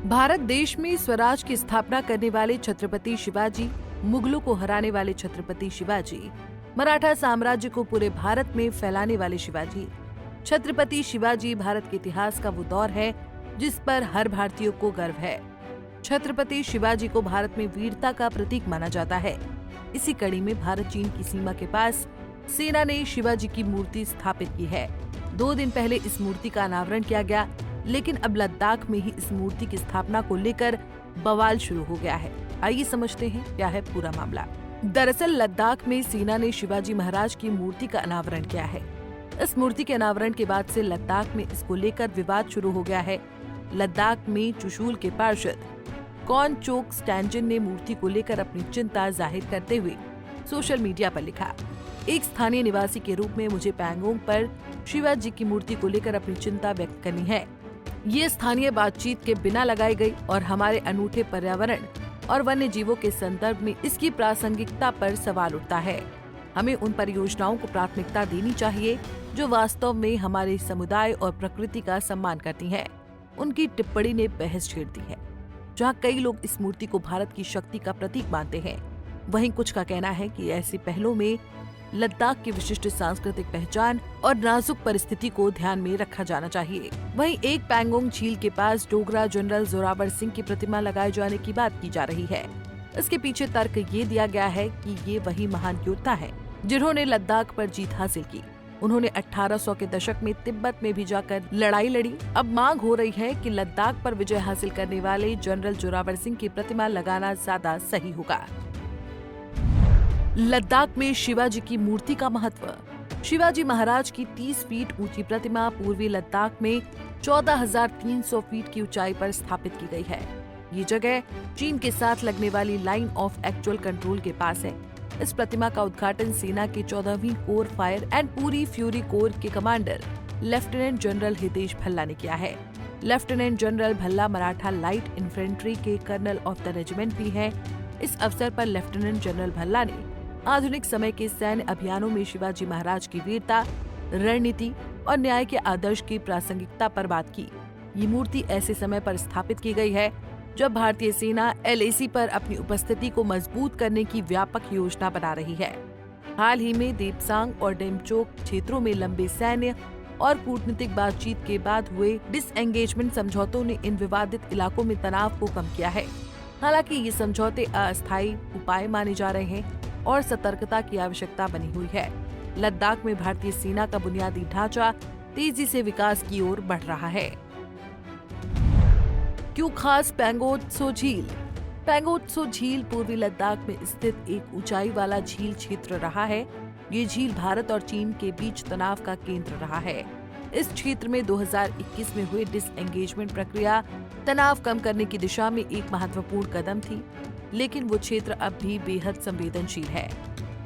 भारत देश में स्वराज की स्थापना करने वाले छत्रपति शिवाजी, मुगलों को हराने वाले छत्रपति शिवाजी, मराठा साम्राज्य को पूरे भारत में फैलाने वाले शिवाजी। छत्रपति शिवाजी भारत के इतिहास का वो दौर है जिस पर हर भारतीय को गर्व है। छत्रपति शिवाजी को भारत में वीरता का प्रतीक माना जाता है। इसी कड़ी में भारत चीन की सीमा के पास सेना ने शिवाजी की मूर्ति स्थापित की है। 2 दिन पहले इस मूर्ति का अनावरण किया गया, लेकिन अब लद्दाख में ही इस मूर्ति की स्थापना को लेकर बवाल शुरू हो गया है। आइए समझते हैं क्या है पूरा मामला। दरअसल लद्दाख में सेना ने शिवाजी महाराज की मूर्ति का अनावरण किया है। इस मूर्ति के अनावरण के बाद से लद्दाख में इसको लेकर विवाद शुरू हो गया है। लद्दाख में चुशूल के पार्षद कॉनचोक स्टैंजन ने मूर्ति को लेकर अपनी चिंता जाहिर करते हुए सोशल मीडिया पर लिखा, एक स्थानीय निवासी के रूप में मुझे पैंगोंग पर शिवाजी की मूर्ति को लेकर अपनी चिंता व्यक्त करनी है। ये स्थानीय बातचीत के बिना लगाई गई और हमारे अनूठे पर्यावरण और वन्य जीवों के संदर्भ में इसकी प्रासंगिकता पर सवाल उठता है। हमें उन परियोजनाओं को प्राथमिकता देनी चाहिए जो वास्तव में हमारे समुदाय और प्रकृति का सम्मान करती हैं। उनकी टिप्पणी ने बहस छेड़ दी है। जहां कई लोग इस मूर्ति को भारत की शक्ति का प्रतीक मानते हैं, वहीं कुछ का कहना है कि ऐसे पहलों में लद्दाख की विशिष्ट सांस्कृतिक पहचान और नाजुक परिस्थिति को ध्यान में रखा जाना चाहिए। वहीं एक पैंगोंग झील के पास डोगरा जनरल जोरावर सिंह की प्रतिमा लगाए जाने की बात की जा रही है। इसके पीछे तर्क ये दिया गया है कि ये वही महान योद्धा है जिन्होंने लद्दाख पर जीत हासिल की। उन्होंने 1800 के दशक में तिब्बत में भी जाकर लड़ाई लड़ी। अब मांग हो रही है कि लद्दाख पर विजय हासिल करने वाले जनरल जोरावर सिंह की प्रतिमा लगाना ज्यादा सही होगा। लद्दाख में शिवाजी की मूर्ति का महत्व। शिवाजी महाराज की 30 फीट ऊंची प्रतिमा पूर्वी लद्दाख में 14,300 फीट की ऊंचाई पर स्थापित की गई है। ये जगह चीन के साथ लगने वाली लाइन ऑफ एक्चुअल कंट्रोल के पास है। इस प्रतिमा का उद्घाटन सेना के 14वीं कोर फायर एंड पूरी फ्यूरी कोर के commander lieutenant general Hitesh Bhalla ने किया है। Lieutenant general Bhalla Maratha light infantry के कर्नल ऑफ द रेजिमेंट भी हैं। इस अवसर पर लेफ्टिनेंट जनरल भल्ला ने आधुनिक समय के सैन्य अभियानों में शिवाजी महाराज की वीरता, रणनीति और न्याय के आदर्श की प्रासंगिकता पर बात की। ये मूर्ति ऐसे समय पर स्थापित की गई है जब भारतीय सेना LAC पर अपनी उपस्थिति को मजबूत करने की व्यापक योजना बना रही है। हाल ही में देपसांग और डेमचोक क्षेत्रों में लंबे सैन्य और कूटनीतिक बातचीत के बाद हुए डिसएंगेजमेंट समझौतों ने इन विवादित इलाकों में तनाव को कम किया है। हालांकि ये समझौते अस्थायी उपाय माने जा रहे हैं और सतर्कता की आवश्यकता बनी हुई है। लद्दाख में भारतीय सेना का बुनियादी ढांचा तेजी से विकास की ओर बढ़ रहा है। क्यों खास पैंगोत्सो झील? पैंगोत्सो झील पूर्वी लद्दाख में स्थित एक ऊंचाई वाला झील क्षेत्र रहा है। ये झील भारत और चीन के बीच तनाव का केंद्र रहा है। इस क्षेत्र में 2021 में हुई डिसएंगेजमेंट प्रक्रिया तनाव कम करने की दिशा में एक महत्वपूर्ण कदम थी, लेकिन वो क्षेत्र अब भी बेहद संवेदनशील है।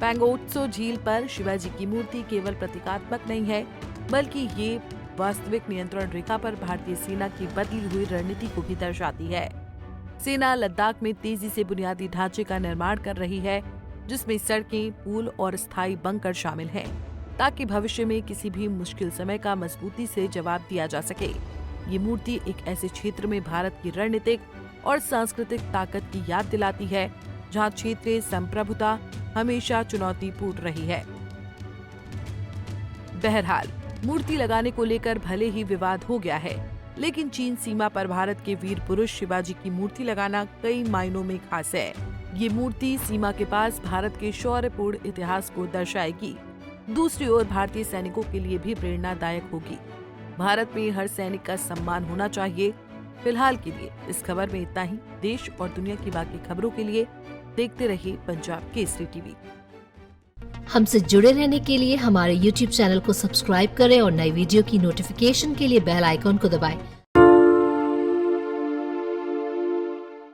पैंगोत्सो झील पर शिवाजी की मूर्ति केवल प्रतीकात्मक नहीं है, बल्कि ये वास्तविक नियंत्रण रेखा पर भारतीय सेना की बदली हुई रणनीति को भी दर्शाती है। सेना लद्दाख में तेजी से बुनियादी ढांचे का निर्माण कर रही है, जिसमें सड़कें, पुल और स्थायी बंकर शामिल हैं, ताकि भविष्य में किसी भी मुश्किल समय का मजबूती से जवाब दिया जा सके। ये मूर्ति एक ऐसे क्षेत्र में भारत की रणनीतिक और सांस्कृतिक ताकत की याद दिलाती है, जहां क्षेत्रीय संप्रभुता हमेशा चुनौतीपूर्ण रही है। बहरहाल, मूर्ति लगाने को लेकर भले ही विवाद हो गया है, लेकिन चीन सीमा पर भारत के वीर पुरुष शिवाजी की मूर्ति लगाना कई मायनों में खास है। ये मूर्ति सीमा के पास भारत के शौर्यपूर्ण इतिहास को दर्शाएगी। दूसरी ओर भारतीय सैनिकों के लिए भी प्रेरणादायक होगी। भारत में हर सैनिक का सम्मान होना चाहिए। फिलहाल के लिए इस खबर में इतना ही। देश और दुनिया की बाकी खबरों के लिए देखते रहिए पंजाब केसरी टीवी। हमसे जुड़े रहने के लिए हमारे YouTube चैनल को सब्सक्राइब करें और नई वीडियो की नोटिफिकेशन के लिए बेल आइकॉन को दबाएं।